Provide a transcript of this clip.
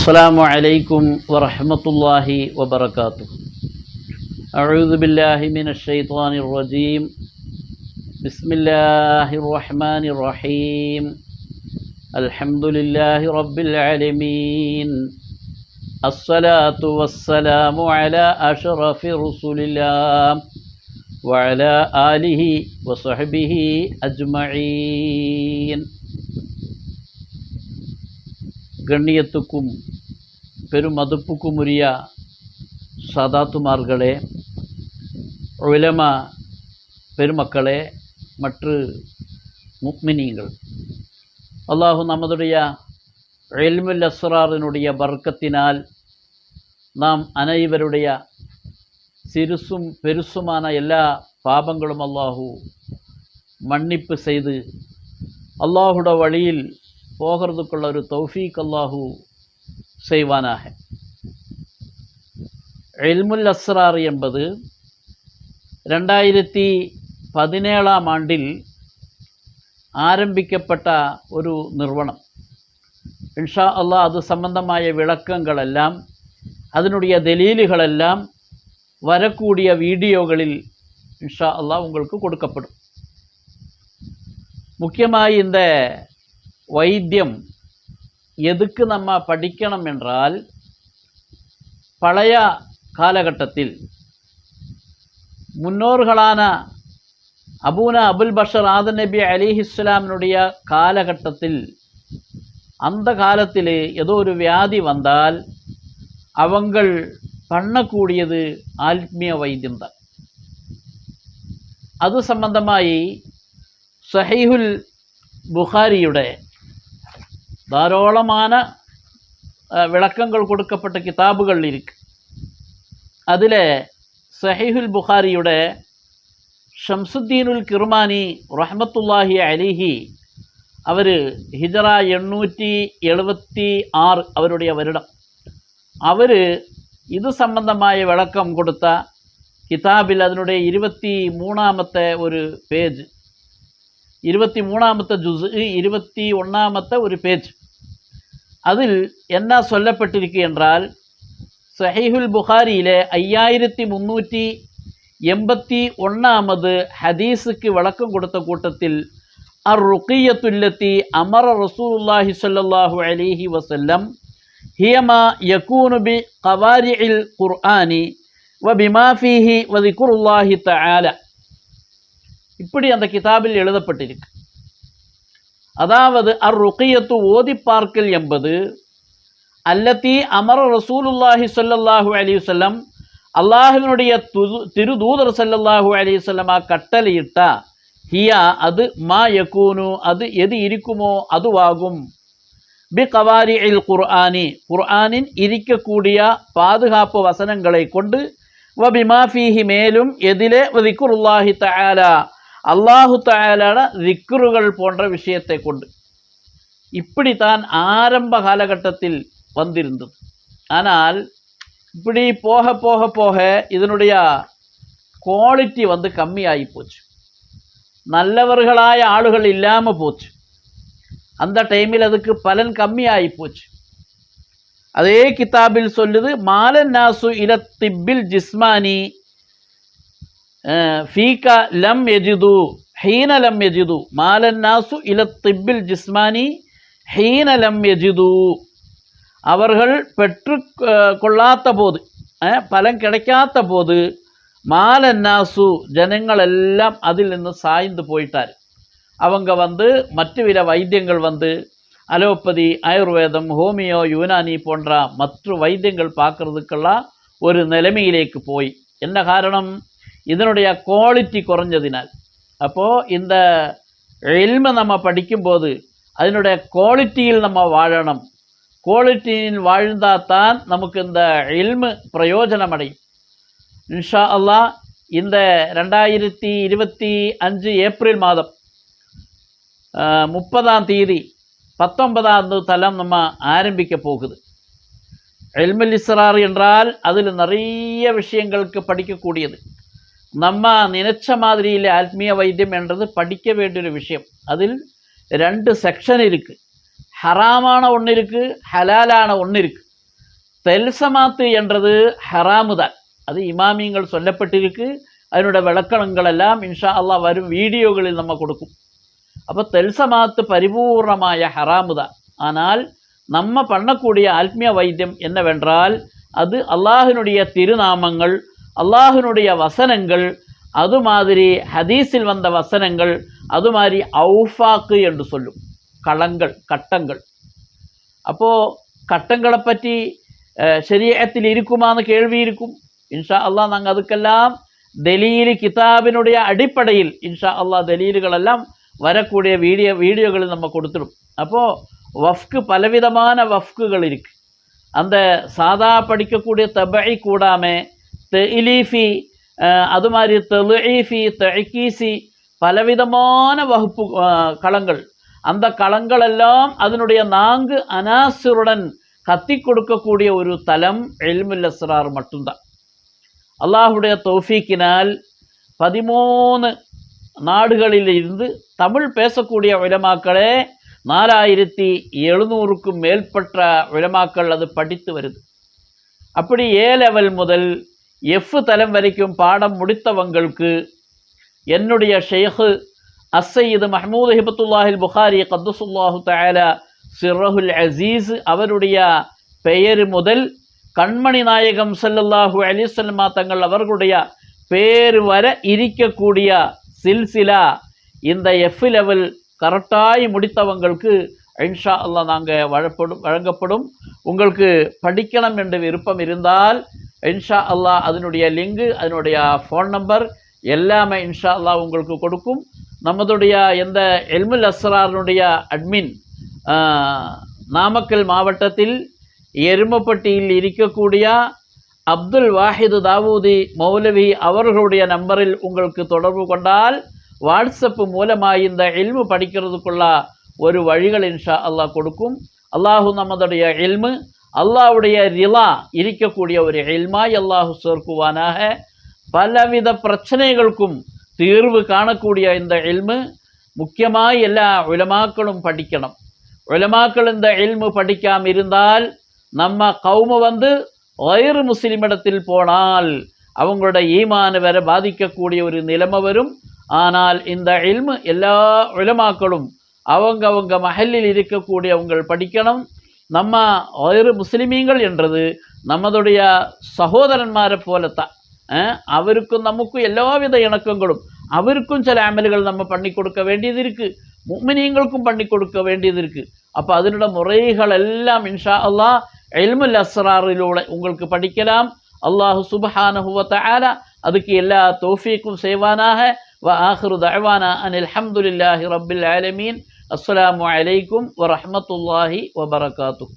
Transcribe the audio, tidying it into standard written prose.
السلام عليكم ورحمة الله وبركاته. أعوذ بالله من الشيطان الرجيم. بسم الله الرحمن الرحيم. الحمد لله رب العالمين. الصلاة والسلام على أشرف رسول الله وعلى آله وصحبه أجمعين. கண்ணியத்துக்கும் பெருமதிப்புக்குரிய சாதாத்துமார்களே, உலமா பெருமக்களே மற்றும் முஃமினீன்கள், அல்லாஹு நம்முடைய இல்முல் அஸ்ராரினுடைய பர்க்கத்தினால் நாம் அனைவருடைய சிறுசும் பெருசுமான எல்லா பாபங்களும் அல்லாஹு மன்னிப்பு செய்து அல்லாஹுடைய வழியில் போகிறதுக்குள்ள ஒரு தௌஃபீக் அல்லாஹு செய்வானாக. இல்முல் அஸ்ரார் என்பது 2017 ஆண்டில் ஆரம்பிக்கப்பட்ட ஒரு நிறுவனம். இன்ஷா அல்லாஹ் அது சம்பந்தമായ விளக்கங்களெல்லாம், அதனுடைய தெலீலுகளெல்லாம் வரக்கூடிய வீடியோகளில் இன்ஷா அல்லாஹ் உங்களுக்கு கொடுக்கப்படும். முக்கியமாக இந்த வைத்தியம் எதுக்கு நம்ம படிக்கணும் என்றால், பழைய காலகட்டத்தில் முன்னோர்களான அபூனா அபுல் பஷர் ஆதம் நபி அலிஹிஸ்லாமினுடைய காலகட்டத்தில், அந்த காலத்தில் ஏதோ ஒரு வியாதி வந்தால் அவங்கள் பண்ணக்கூடியது ஆத்மீய வைத்தியம்தான். அது சம்பந்தമായി സഹീഹുൽ ബുഖാരിയുടെ ധാരാളமான விளக்கங்கள் கொடுக்கப்பட்ட கிதாபுகள் இருக்கு. அதில் சஹீஹுல் புகாரியுடைய ஷம்சுத்தீனுல் கிர்மானி ரஹ்மத்துல்லாஹி அலிஹி அவர் ஹிஜ்ர 876 அவருடைய வருடம், அவர் இது சம்பந்தമായ விளக்கம் கொடுத்த கிதாபில் அதனுடைய 23ாமത്തെ ஒரு பேஜ், 23ாமത്തെ ஜுஸ், 21ாமത്തെ ஒரு பேஜ், அதில் என்ன சொல்லப்பட்டிருக்கு என்றால், சஹீஹுல் புகாரியிலே 5381வது ஹதீஸுக்கு விளக்கம் கொடுத்த கூட்டத்தில் அர்-ருகியத்துல்லதி அமர ரசூலுல்லாஹி ஸல்லல்லாஹு அலைஹி வஸல்லம் ஹியமா யகூனு பி கவாரிஇல் குர்ஆனி வ பிமா ஃபீஹி வ திக்ருல்லாஹி தஆலா, இப்படி அந்த கிதாபில் எழுதப்பட்டிருக்கு. அதாவது அர்-ருகியத்து ஓதி பார்க்கல் என்பது அல்லதி அமர ரசூலுல்லாஹி ஸல்லல்லாஹு அலைஹி வஸல்லம், அல்லாஹ்வினுடைய திருதூதர் ஸல்லல்லாஹு அலைஹி வஸல்லமா கட்டளையிட்ட, ஹியா அது, மா யகூனு அது எது இருக்குமோ அதுவாகும், பி கவாரிஇல் குர்ஆனி குர்ஆனின் இருக்கக்கூடிய பாதுகாப்பு வசனங்களை கொண்டு, வ பிமா ஃபீஹி மேலும் எதிலே, வ திக்ருல்லாஹி தஆலா அல்லாஹு தஆலான திக்ருகள் போன்ற விஷயத்தை கொண்டு. இப்படித்தான் ஆரம்ப காலகட்டத்தில் வந்திருந்தது. ஆனால் இப்படி போக போக போக இதனுடைய குவாலிட்டி கம்மியாகி போச்சு. நல்லவர்களாய ஆளுகள் இல்லாமல் போச்சு. அந்த டைமில் அதுக்கு பலன் கம்மியாகி போச்சு. அதே கிதாபில் சொல்லுது, மாலன் நாசு இல திப்பில் ஜிஸ்மானி ஃபீக லம் யஜிது ஹீன லம் யஜிது, மாலன் நாசு இல திப்பில் ஜிஸ்மானி ஹீன லம் யஜிது, அவர்கள் பெற்று கொள்ளாத போது, பலன் கிடைக்காத போது, மாலன் நாசு ஜனங்களெல்லாம் அதில் നിന്ന് சாய்ந்து போயிட்டார். அவங்க மற்ற வித வைத்தியங்கள் அலோபதி, ஆயுர்வேதம், ஹோமியோ, யுனானி போன்ற மற்ற வைத்தியங்கள் பார்க்கறதுக்கெல்லாம் ஒரு நிலைமையிலேக்கு போய், என்ன காரணம், இதனுடைய குவாலிட்டி குறைஞ்சதினால். அப்போது இந்த இல்மை நம்ம படிக்கும்போது அதனுடைய குவாலிட்டியில் நம்ம வாழணும். குவாலிட்டியில் வாழ்ந்தால்தான் நமக்கு இந்த இல்மு பிரயோஜனம் அடையும். இன்ஷா அல்லாஹ் இந்த 2025 ஏப்ரல் மாதம் 30ஆம் தேதி 19வது தலம் நம்ம ஆரம்பிக்க போகுது. இல்முல் இஸ்ரார் என்றால் அதில் நிறைய விஷயங்களுக்கு படிக்கக்கூடியது. நம்ம நினைச்ச மாதிரியில் ஆத்மீய வைத்தியம் என்றது படிக்க வேண்டிய ஒரு விஷயம். அதில் 2 செக்ஷன் இருக்குது. ஹராமான ஒன்று இருக்குது, ஹலாலான ஒன்று இருக்குது. தெல்சமாத்து என்றது ஹராமு தான். அது இமாமியங்கள் சொல்லப்பட்டிருக்கு. அதனுடைய விளக்கணங்கள் எல்லாம் இன்ஷா அல்லாஹ் வரும் வீடியோகளில் நம்ம கொடுக்கும். அப்போ தெல்சமாத்து பரிபூர்ணமாய ஹராமு தான். ஆனால் நம்ம பண்ணக்கூடிய ஆத்மீய வைத்தியம் என்னவென்றால், அது அல்லாஹினுடைய திருநாமங்கள், அல்லாஹினுடைய வசனங்கள், அது மாதிரி ஹதீஸில் வந்த வசனங்கள், அது மாதிரி ஔஃபாக்கு என்று சொல்லும் களங்கள், கட்டங்கள். அப்போது கட்டங்களை பற்றி ஷரியத்தில் இருக்குமான்னு கேள்வி இருக்கும். இன்ஷா அல்லாஹ் நாங்கள் அதுக்கெல்லாம் ദലീൽ കിതാബിനുடைய அடிப்படையில் இன்ஷா அல்லாஹ் ദലീലുകളെല്ലാം வரக்கூடிய வீடியோகளை நம்ம கொடுத்துடும். அப்போது வஃப்கு பலவிதமான வஃப்குகள் இருக்கு. அந்த சாதா படிக்கக்கூடிய தபை கூடாமல் தெலீஃபி, அது மாதிரி தெலுஈஃபி, தஹ்கீசி, பலவிதமான வகுப்பு களங்கள். அந்த களங்களெல்லாம் அதனுடைய 4 அனாசுருடன் கத்தி கொடுக்கக்கூடிய ஒரு தலம் இல்முல் அஸ்ரார் மட்டும்தான். அல்லாஹுடைய தௌஃபீக்கினால் 13 நாடுகளில் இருந்து தமிழ் பேசக்கூடிய உலமாக்களே 4700க்கும் மேற்பட்ட உலமாக்கள் அது படித்து வருது. அப்படி A லெவல் முதல் F தலம் வரைக்கும் பாடம் முடித்தவங்களுக்கு என்னுடைய ஷேഖ് அஸ்ஸையீது மஹ்மூது ஹிபத்துல்லாஹில் புகாரி கத்துசுல்லாஹு தஆலா சிர்ரஹுல் அசீஸ் அவருடைய பெயர் முதல் கண்மணி நாயகம் ஸல்லல்லாஹு அலைஹி வஸல்லம் தங்கள் அவர்களுடைய பேர் வர இருக்கக்கூடிய சில்சிலா இந்த F லெவல் கரெக்டாய் முடித்தவங்களுக்கு இன்ஷா அல்லாஹ் நாங்கள் வழங்கப்படும். உங்களுக்கு படிக்கணும் என்ற விருப்பம் இருந்தால் இன்ஷா அல்லாஹ் அதனுடைய லிங்கு, அதனுடைய ஃபோன் நம்பர் எல்லாமே இன்ஷா அல்லாஹ் உங்களுக்கு கொடுக்கும். நம்மளுடைய இந்த இல்முல் அஸ்ராருடைய அட்மின் நாமக்கல் மாவட்டத்தில் எருமப்பட்டியில் இருக்கக்கூடிய அப்துல் வாஹிது தாவூதி மௌலவி அவர்களுடைய நம்பரில் உங்களுக்கு தொடர்பு கொண்டால் வாட்ஸ்அப் மூலமாக இந்த இல்மு படிக்கிறதுக்குள்ள ஒரு வழிகள் இன்ஷா அல்லாஹ் கொடுக்கும். அல்லாஹு நம்மளுடைய இல்மு அல்லாஹ்வுடைய ரிலா இருக்கக்கூடிய ஒரு இல்மாய் அல்லாஹு சேர்க்குவானாக. பலவித பிரச்சனைகளுக்கும் தீர்வு காணக்கூடிய இந்த இல்மு முக்கியமாக எல்லா உலமாக்களும் படிக்கணும். உலமாக்கள் இந்த இல்மு படிக்காமல் இருந்தால் நம்ம கௌமு கயிறு முஸ்லிமிடத்தில் போனால் அவங்களோட ஈமான் வேற பாதிக்கக்கூடிய ஒரு நிலைமை வரும். ஆனால் இந்த இல்மு எல்லா உலமாக்களும் அவங்க மஹல்லில் இருக்கக்கூடியவங்க படிக்கணும். நம்ம கயிறு முஸ்லிமீங்கள் என்றது நம்மளுடைய சகோதரன்மாரை போலத்தான். அவருக்கும் நமக்கும் எல்லாவித இணக்கங்களும், அவருக்கும் சில அமல்கள் நம்ம பண்ணி கொடுக்க வேண்டியது இருக்குது, முஃமினீங்களுக்கும் பண்ணி கொடுக்க வேண்டியது இருக்குது. அப்போ அதனோட முறைகள் எல்லாம் இன்ஷா அல்லாஹ் இல்முல் அஸ்ராரிலூടെ உங்களுக்கு படிக்கலாம். அல்லாஹு சுப்ஹானஹு வ தஆலா அதுக்கு எல்லா தௌஃபீக்கும் செய்வானாக. வ ஆகிரு தஅவானா அனில் ஹம்துலில்லாஹி ரப்பில் ஆலமீன். அஸ்ஸலாமு அலைக்கும் வ ரஹ்மத்துல்லாஹி வ பரகாத்துஹு.